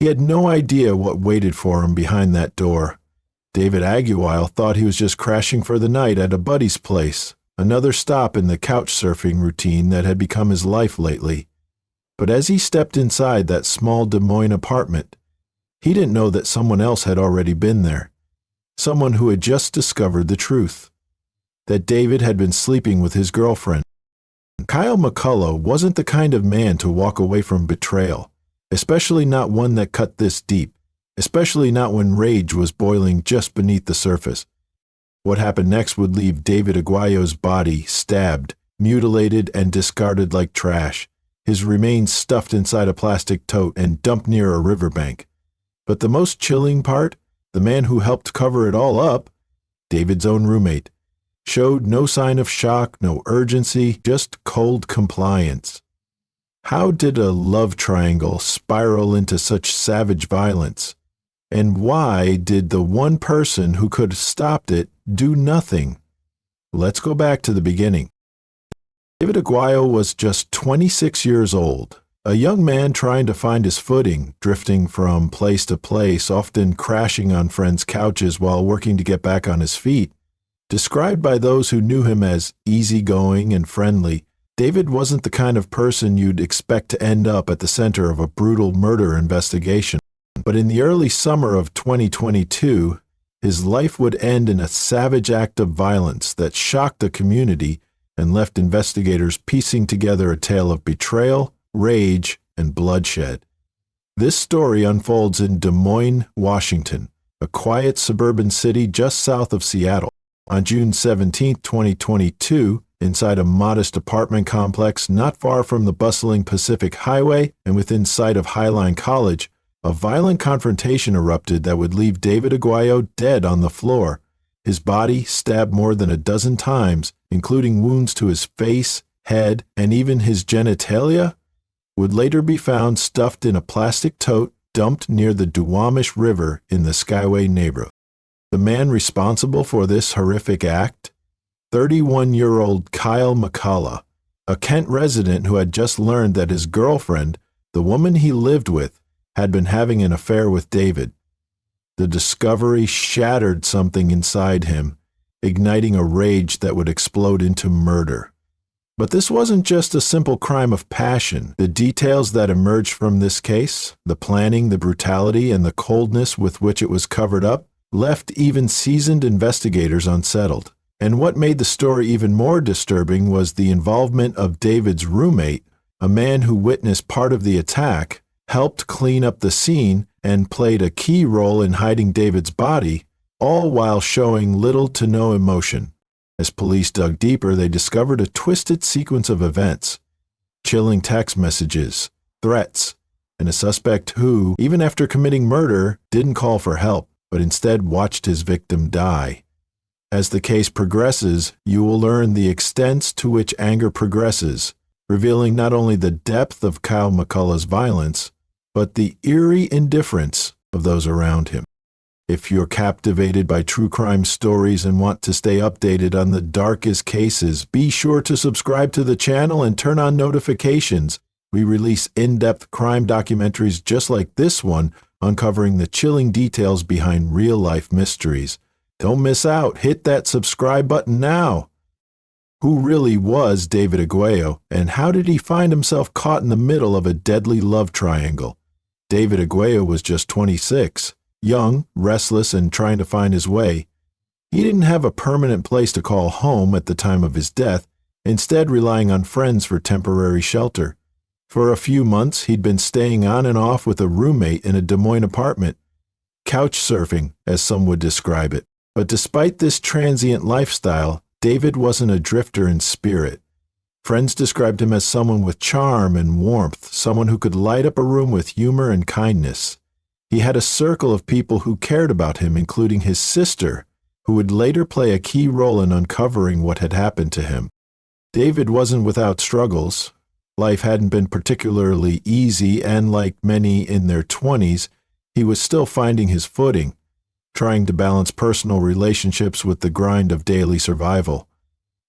He had no idea what waited for him behind that door. Davidaguayo thought he was just crashing for the night at a buddy's place, another stop in the couch surfing routine that had become his life lately. But as he stepped inside that small Des Moines apartment, he didn't know that someone else had already been there. Someone who had just discovered the truth. That David had been sleeping with his girlfriend. Kyle McCullough wasn't the kind of man to walk away from betrayal, especially not one that cut this deep, especially not when rage was boiling just beneath the surface. What happened next would leave Davidaguayo's body stabbed, mutilated, and discarded like trash, his remains stuffed inside a plastic tote and dumped near a riverbank. But the most chilling part, the man who helped cover it all up, David's own roommate, showed no sign of shock, no urgency, just cold compliance. How did a love triangle spiral into such savage violence? And why did the one person who could have stopped it do nothing? Let's go back to the beginning. Davidaguayo was just 26 years old, a young man trying to find his footing, drifting from place to place, often crashing on friends' couches while working to get back on his feet. Described by those who knew him as easygoing and friendly, David wasn't the kind of person you'd expect to end up at the center of a brutal murder investigation. But in the early summer of 2022, his life would end in a savage act of violence that shocked the community and left investigators piecing together a tale of betrayal, rage, and bloodshed. This story unfolds in Des Moines, Washington, a quiet suburban city just south of Seattle. On June 17, 2022, inside a modest apartment complex not far from the bustling Pacific Highway and within sight of Highline College, a violent confrontation erupted that would leave Davidaguayo dead on the floor, his body stabbed more than a dozen times, including wounds to his face, head, and even his genitalia, would later be found stuffed in a plastic tote dumped near the Duwamish River in the Skyway neighborhood. The man responsible for this horrific act? 31-year-old Kyle McCullough, a Kent resident who had just learned that his girlfriend, the woman he lived with, had been having an affair with David. The discovery shattered something inside him, igniting a rage that would explode into murder. But this wasn't just a simple crime of passion. The details that emerged from this case, the planning, the brutality, and the coldness with which it was covered up, left even seasoned investigators unsettled. And what made the story even more disturbing was the involvement of David's roommate, a man who witnessed part of the attack, helped clean up the scene, and played a key role in hiding David's body, all while showing little to no emotion. As police dug deeper, they discovered a twisted sequence of events, chilling text messages, threats, and a suspect who, even after committing murder, didn't call for help, but instead watched his victim die. As the case progresses, you will learn the extents to which anger progresses, revealing not only the depth of Kyle McCullough's violence, but the eerie indifference of those around him. If you're captivated by true crime stories and want to stay updated on the darkest cases, be sure to subscribe to the channel and turn on notifications. We release in-depth crime documentaries just like this one, uncovering the chilling details behind real-life mysteries. Don't miss out. Hit that subscribe button now. Who really was Davidaguayo, and how did he find himself caught in the middle of a deadly love triangle? Davidaguayo was just 26, young, restless, and trying to find his way. He didn't have a permanent place to call home at the time of his death, instead relying on friends for temporary shelter. For a few months, he'd been staying on and off with a roommate in a Des Moines apartment, couch surfing, as some would describe it. But despite this transient lifestyle, David wasn't a drifter in spirit. Friends described him as someone with charm and warmth, someone who could light up a room with humor and kindness. He had a circle of people who cared about him, including his sister, who would later play a key role in uncovering what had happened to him. David wasn't without struggles. Life hadn't been particularly easy, and like many in their 20s, he was still finding his footing, trying to balance personal relationships with the grind of daily survival.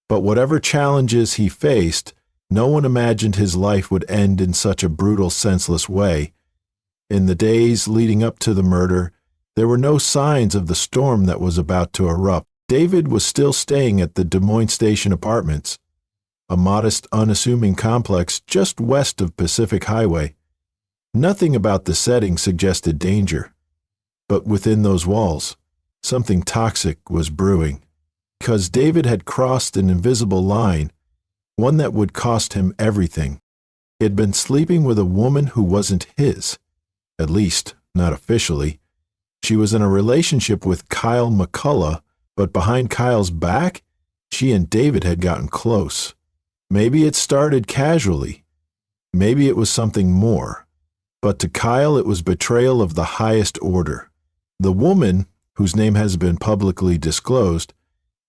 But whatever challenges he faced, no one imagined his life would end in such a brutal, senseless way. In the days leading up to the murder, there were no signs of the storm that was about to erupt. David was still staying at the Des Moines Station Apartments, a modest, unassuming complex just west of Pacific Highway. Nothing about the setting suggested danger, but within those walls, something toxic was brewing. Because David had crossed an invisible line, one that would cost him everything. He had been sleeping with a woman who wasn't his, at least not officially. She was in a relationship with Kyle McCullough, but behind Kyle's back, she and David had gotten close. Maybe it started casually. Maybe it was something more. But to Kyle, it was betrayal of the highest order. The woman, whose name has been publicly disclosed,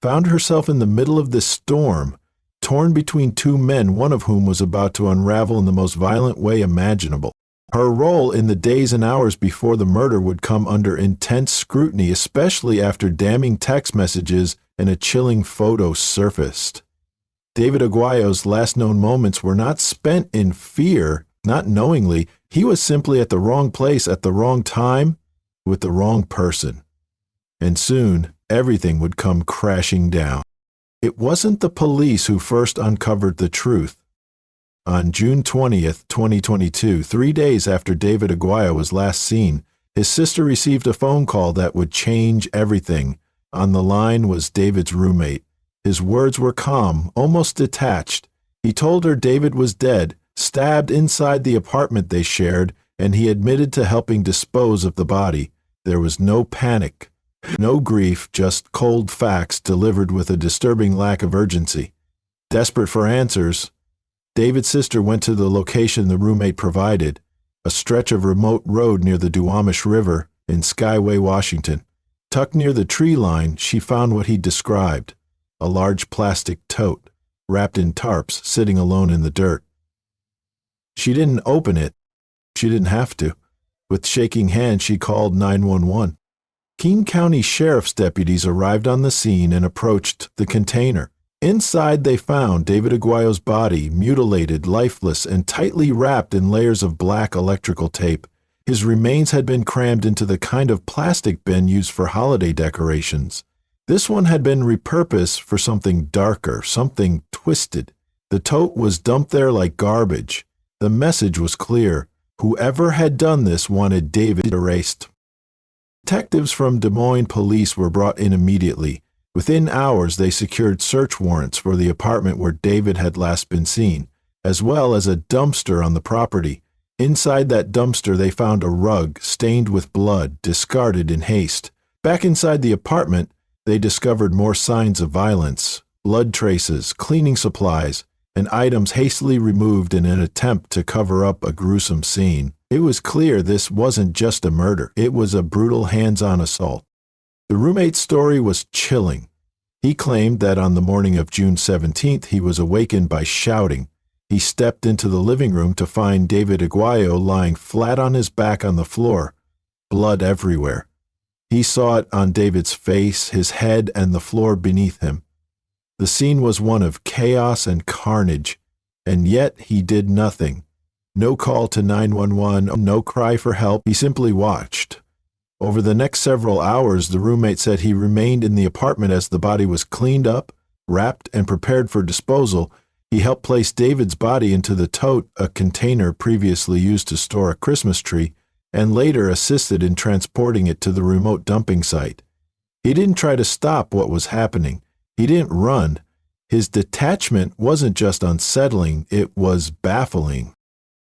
found herself in the middle of this storm, torn between two men, one of whom was about to unravel in the most violent way imaginable. Her role in the days and hours before the murder would come under intense scrutiny, especially after damning text messages and a chilling photo surfaced. Davidaguayo's last known moments were not spent in fear, not knowingly. He was simply at the wrong place at the wrong time with the wrong person. And soon, everything would come crashing down. It wasn't the police who first uncovered the truth. On June 20th, 2022, 3 days after Davidaguayo was last seen, his sister received a phone call that would change everything. On the line was David's roommate. His words were calm, almost detached. He told her David was dead, stabbed inside the apartment they shared, and he admitted to helping dispose of the body. There was no panic, no grief, just cold facts delivered with a disturbing lack of urgency. Desperate for answers, David's sister went to the location the roommate provided, a stretch of remote road near the Duwamish River in Skyway, Washington. Tucked near the tree line, she found what he described, a large plastic tote, wrapped in tarps, sitting alone in the dirt. She didn't open it. She didn't have to. With shaking hands, she called 911. Keene County Sheriff's deputies arrived on the scene and approached the container. Inside, they found Davidaguayo's body, mutilated, lifeless, and tightly wrapped in layers of black electrical tape. His remains had been crammed into the kind of plastic bin used for holiday decorations. This one had been repurposed for something darker, something twisted. The tote was dumped there like garbage. The message was clear. Whoever had done this wanted David erased. Detectives from Des Moines police were brought in immediately. Within hours, they secured search warrants for the apartment where David had last been seen, as well as a dumpster on the property. Inside that dumpster, they found a rug stained with blood, discarded in haste. Back inside the apartment, they discovered more signs of violence, blood traces, cleaning supplies, and items hastily removed in an attempt to cover up a gruesome scene. It was clear this wasn't just a murder. It was a brutal hands-on assault. The roommate's story was chilling. He claimed that on the morning of June 17th, he was awakened by shouting. He stepped into the living room to find Davidaguayo lying flat on his back on the floor, blood everywhere. He saw it on David's face, his head, and the floor beneath him. The scene was one of chaos and carnage, and yet he did nothing. No call to 911, no cry for help. He simply watched. Over the next several hours, the roommate said he remained in the apartment as the body was cleaned up, wrapped, and prepared for disposal. He helped place David's body into the tote, a container previously used to store a Christmas tree, and later assisted in transporting it to the remote dumping site. He didn't try to stop what was happening. He didn't run. His detachment wasn't just unsettling, it was baffling.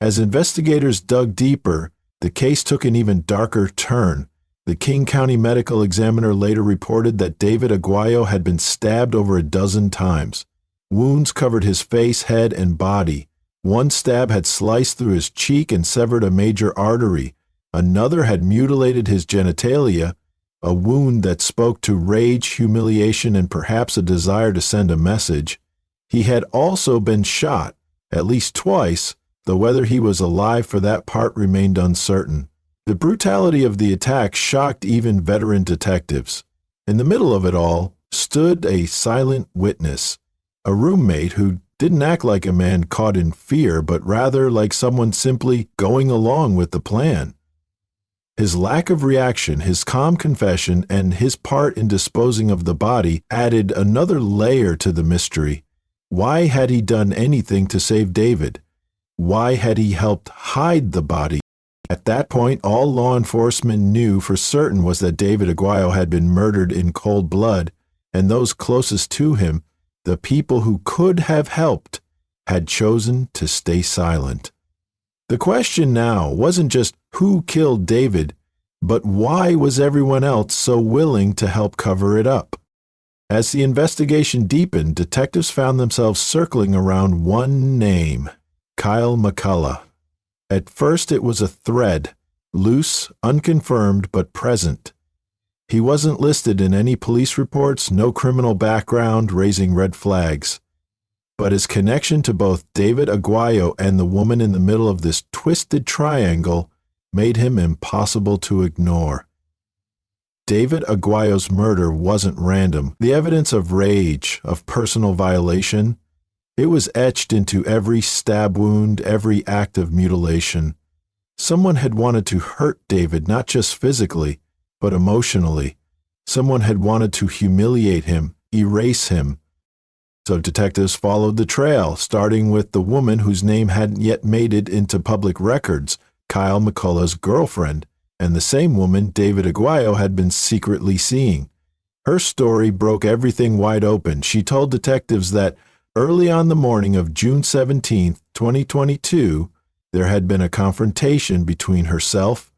As investigators dug deeper, the case took an even darker turn. The King County Medical Examiner later reported that Davidaguayo had been stabbed over a dozen times. Wounds covered his face, head, and body. One stab had sliced through his cheek and severed a major artery. Another had mutilated his genitalia, a wound that spoke to rage, humiliation, and perhaps a desire to send a message. He had also been shot, at least twice, though whether he was alive for that part remained uncertain. The brutality of the attack shocked even veteran detectives. In the middle of it all stood a silent witness, a roommate who didn't act like a man caught in fear, but rather like someone simply going along with the plan. His lack of reaction, his calm confession, and his part in disposing of the body added another layer to the mystery. Why had he done anything to save David? Why had he helped hide the body? At that point, all law enforcement knew for certain was that Davidaguayo had been murdered in cold blood, and those closest to him, the people who could have helped, had chosen to stay silent. The question now wasn't just who killed David, but why was everyone else so willing to help cover it up? As the investigation deepened, detectives found themselves circling around one name, Kyle McCullough. At first it was a thread, loose, unconfirmed, but present. He wasn't listed in any police reports, no criminal background, raising red flags. But his connection to both Davidaguayo and the woman in the middle of this twisted triangle made him impossible to ignore. Davidaguayo's murder wasn't random. The evidence of rage, of personal violation, it was etched into every stab wound, every act of mutilation. Someone had wanted to hurt David, not just physically, but emotionally. Someone had wanted to humiliate him, erase him. So detectives followed the trail, starting with the woman whose name hadn't yet made it into public records, Kyle McCullough's girlfriend, and the same woman Davidaguayo had been secretly seeing. Her story broke everything wide open. She told detectives that early on the morning of June 17, 2022, there had been a confrontation between herself,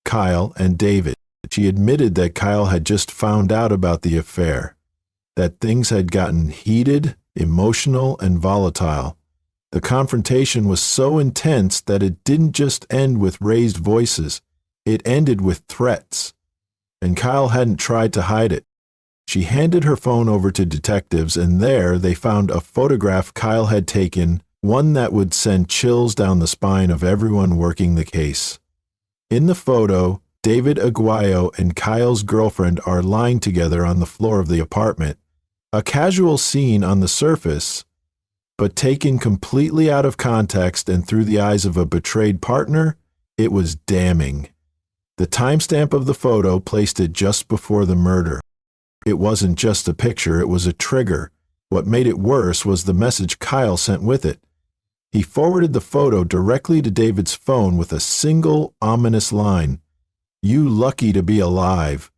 Kyle, and David. She admitted that Kyle had just found out about the affair, that things had gotten heated, emotional, and volatile. The confrontation was so intense that it didn't just end with raised voices, it ended with threats. And Kyle hadn't tried to hide it. She handed her phone over to detectives, and there they found a photograph Kyle had taken, one that would send chills down the spine of everyone working the case. In the photo, Davidaguayo and Kyle's girlfriend are lying together on the floor of the apartment. A casual scene on the surface, but taken completely out of context and through the eyes of a betrayed partner, it was damning. The timestamp of the photo placed it just before the murder. It wasn't just a picture, it was a trigger. What made it worse was the message Kyle sent with it. He forwarded the photo directly to David's phone with a single ominous line, "You lucky to be alive."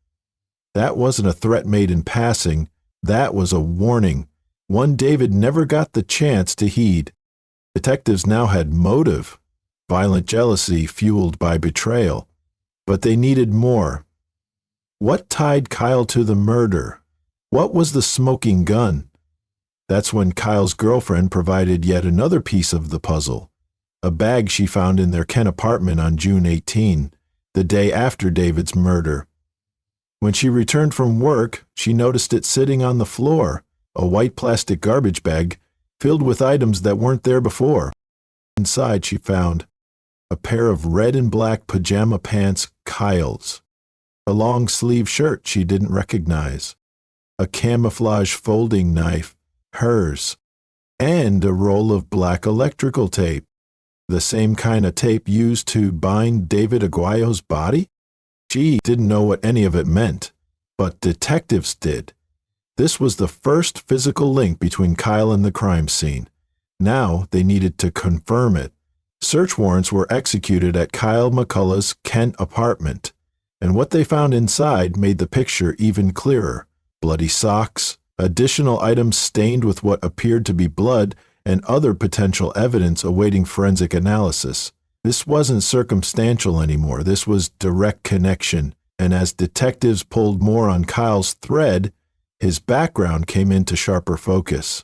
That wasn't a threat made in passing. That was a warning, one David never got the chance to heed. Detectives now had motive, violent jealousy fueled by betrayal. But they needed more. What tied Kyle to the murder? What was the smoking gun? That's when Kyle's girlfriend provided yet another piece of the puzzle, a bag she found in their Kent apartment on June 18, the day after David's murder. When she returned from work, she noticed it sitting on the floor, a white plastic garbage bag filled with items that weren't there before. Inside, she found a pair of red and black pajama pants, Kyle's, a long-sleeve shirt she didn't recognize, a camouflage folding knife, hers, and a roll of black electrical tape, the same kind of tape used to bind Davidaguayo's body. She didn't know what any of it meant, but detectives did. This was the first physical link between Kyle and the crime scene. Now they needed to confirm it. Search warrants were executed at Kyle McCullough's Kent apartment, and what they found inside made the picture even clearer. Bloody socks, additional items stained with what appeared to be blood, and other potential evidence awaiting forensic analysis. This wasn't circumstantial anymore. This was direct connection, and as detectives pulled more on Kyle's thread, his background came into sharper focus.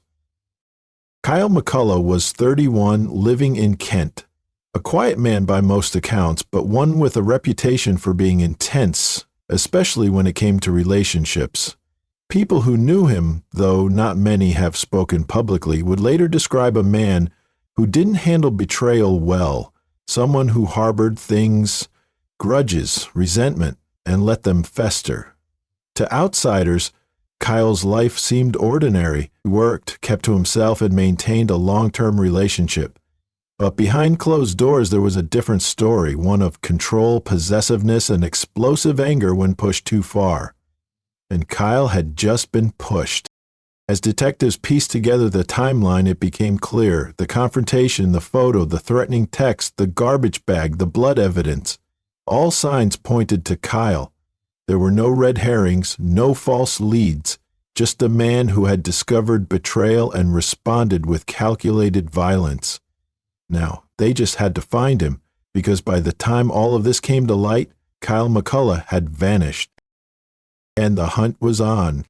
Kyle McCullough was 31, living in Kent. A quiet man by most accounts, but one with a reputation for being intense, especially when it came to relationships. People who knew him, though not many have spoken publicly, would later describe a man who didn't handle betrayal well, someone who harbored things, grudges, resentment, and let them fester. To outsiders, Kyle's life seemed ordinary. He worked, kept to himself, and maintained a long-term relationship. But behind closed doors there was a different story, one of control, possessiveness, and explosive anger when pushed too far. And Kyle had just been pushed. As detectives pieced together the timeline, it became clear. The confrontation, the photo, the threatening text, the garbage bag, the blood evidence. All signs pointed to Kyle. There were no red herrings, no false leads, just a man who had discovered betrayal and responded with calculated violence. Now, they just had to find him, because by the time all of this came to light, Kyle McCullough had vanished. And the hunt was on.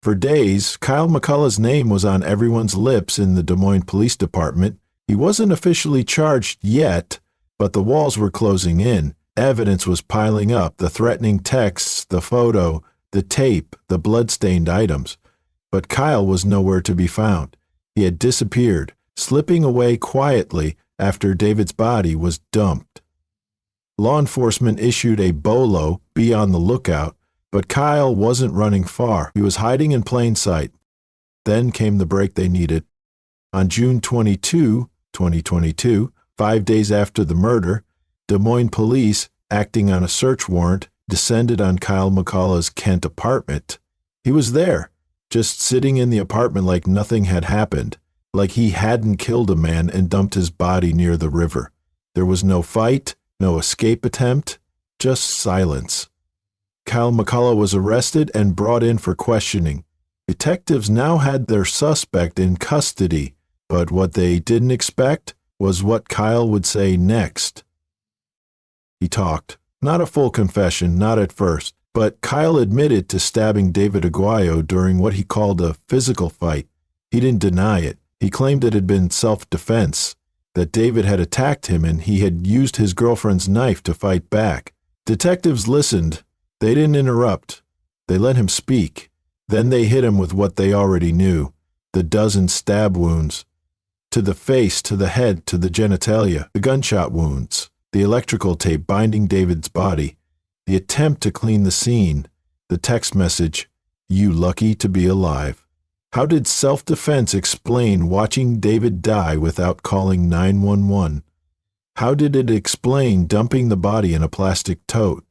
For days, Kyle McCullough's name was on everyone's lips in the Des Moines Police Department. He wasn't officially charged yet, but the walls were closing in. Evidence was piling up, the threatening texts, the photo, the tape, the blood-stained items. But Kyle was nowhere to be found. He had disappeared, slipping away quietly after David's body was dumped. Law enforcement issued a BOLO, be on the lookout, but Kyle wasn't running far. He was hiding in plain sight. Then came the break they needed. On June 22, 2022, 5 days after the murder, Des Moines police, acting on a search warrant, descended on Kyle McCullough's Kent apartment. He was there, just sitting in the apartment like nothing had happened, like he hadn't killed a man and dumped his body near the river. There was no fight, no escape attempt, just silence. Kyle McCullough was arrested and brought in for questioning. Detectives now had their suspect in custody, but what they didn't expect was what Kyle would say next. He talked. Not a full confession, not at first, but Kyle admitted to stabbing Davidaguayo during what he called a physical fight. He didn't deny it. He claimed it had been self-defense, that David had attacked him and he had used his girlfriend's knife to fight back. Detectives listened. They didn't interrupt. They let him speak. Then they hit him with what they already knew, the dozen stab wounds. To the face, to the head, to the genitalia, the gunshot wounds, the electrical tape binding David's body, the attempt to clean the scene, the text message, "You lucky to be alive." How did self-defense explain watching David die without calling 911? How did it explain dumping the body in a plastic tote?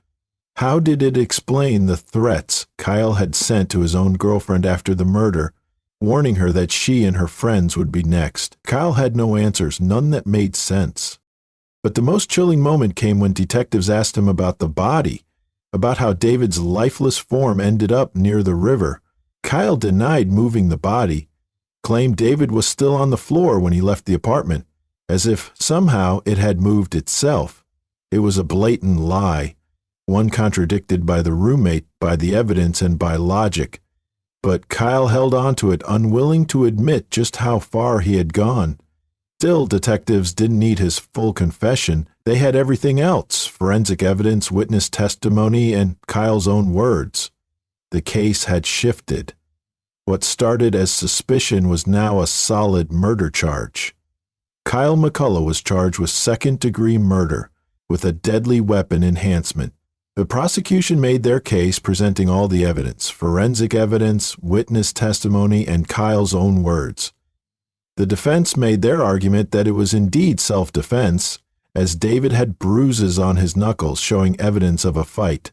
How did it explain the threats Kyle had sent to his own girlfriend after the murder, warning her that she and her friends would be next? Kyle had no answers, none that made sense. But the most chilling moment came when detectives asked him about the body, about how David's lifeless form ended up near the river. Kyle denied moving the body, claimed David was still on the floor when he left the apartment, as if somehow it had moved itself. It was a blatant lie, one contradicted by the roommate, by the evidence, and by logic. But Kyle held on to it, unwilling to admit just how far he had gone. Still, detectives didn't need his full confession. They had everything else: forensic evidence, witness testimony, and Kyle's own words. The case had shifted. What started as suspicion was now a solid murder charge. Kyle McCullough was charged with second-degree murder, with a deadly weapon enhancement. The prosecution made their case, presenting all the evidence: forensic evidence, witness testimony, and Kyle's own words. The defense made their argument that it was indeed self-defense, as David had bruises on his knuckles showing evidence of a fight.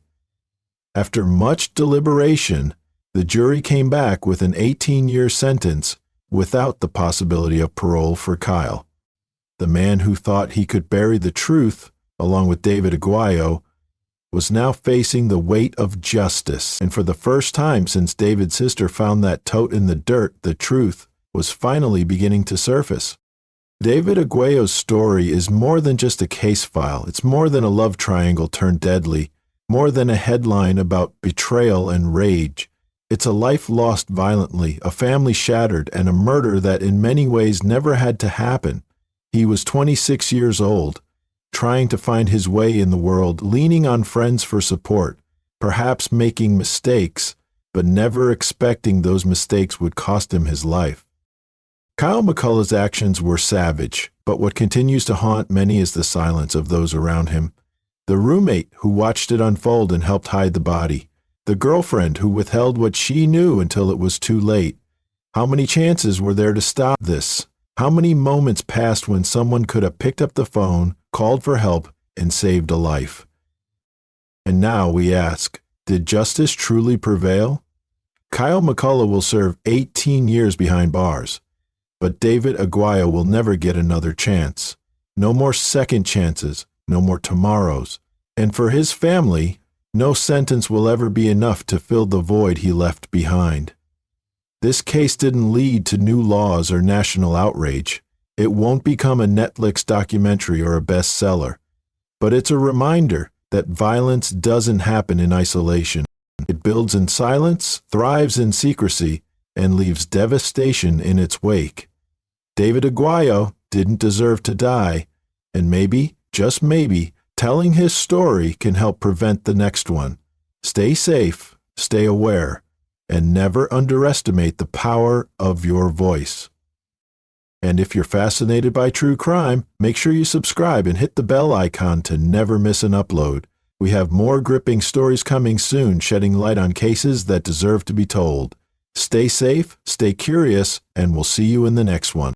After much deliberation, the jury came back with an 18-year sentence without the possibility of parole for Kyle. The man who thought he could bury the truth, along with Davidaguayo, was now facing the weight of justice, and for the first time since David's sister found that tote in the dirt, the truth was finally beginning to surface. Davidaguayo's story is more than just a case file. It's more than a love triangle turned deadly, more than a headline about betrayal and rage. It's a life lost violently, a family shattered, and a murder that in many ways never had to happen. He was 26 years old, trying to find his way in the world, leaning on friends for support, perhaps making mistakes, but never expecting those mistakes would cost him his life. Kyle McCullough's actions were savage, but what continues to haunt many is the silence of those around him. The roommate who watched it unfold and helped hide the body. The girlfriend who withheld what she knew until it was too late. How many chances were there to stop this? How many moments passed when someone could have picked up the phone, called for help, and saved a life? And now we ask, did justice truly prevail? Kyle McCullough will serve 18 years behind bars, but Davidaguayo will never get another chance. No more second chances, no more tomorrows. And for his family, no sentence will ever be enough to fill the void he left behind. This case didn't lead to new laws or national outrage. It won't become a Netflix documentary or a bestseller. But it's a reminder that violence doesn't happen in isolation. It builds in silence, thrives in secrecy, and leaves devastation in its wake. Davidaguayo didn't deserve to die, and maybe, just maybe, telling his story can help prevent the next one. Stay safe, stay aware, and never underestimate the power of your voice. And if you're fascinated by true crime, make sure you subscribe and hit the bell icon to never miss an upload. We have more gripping stories coming soon, shedding light on cases that deserve to be told. Stay safe, stay curious, and we'll see you in the next one.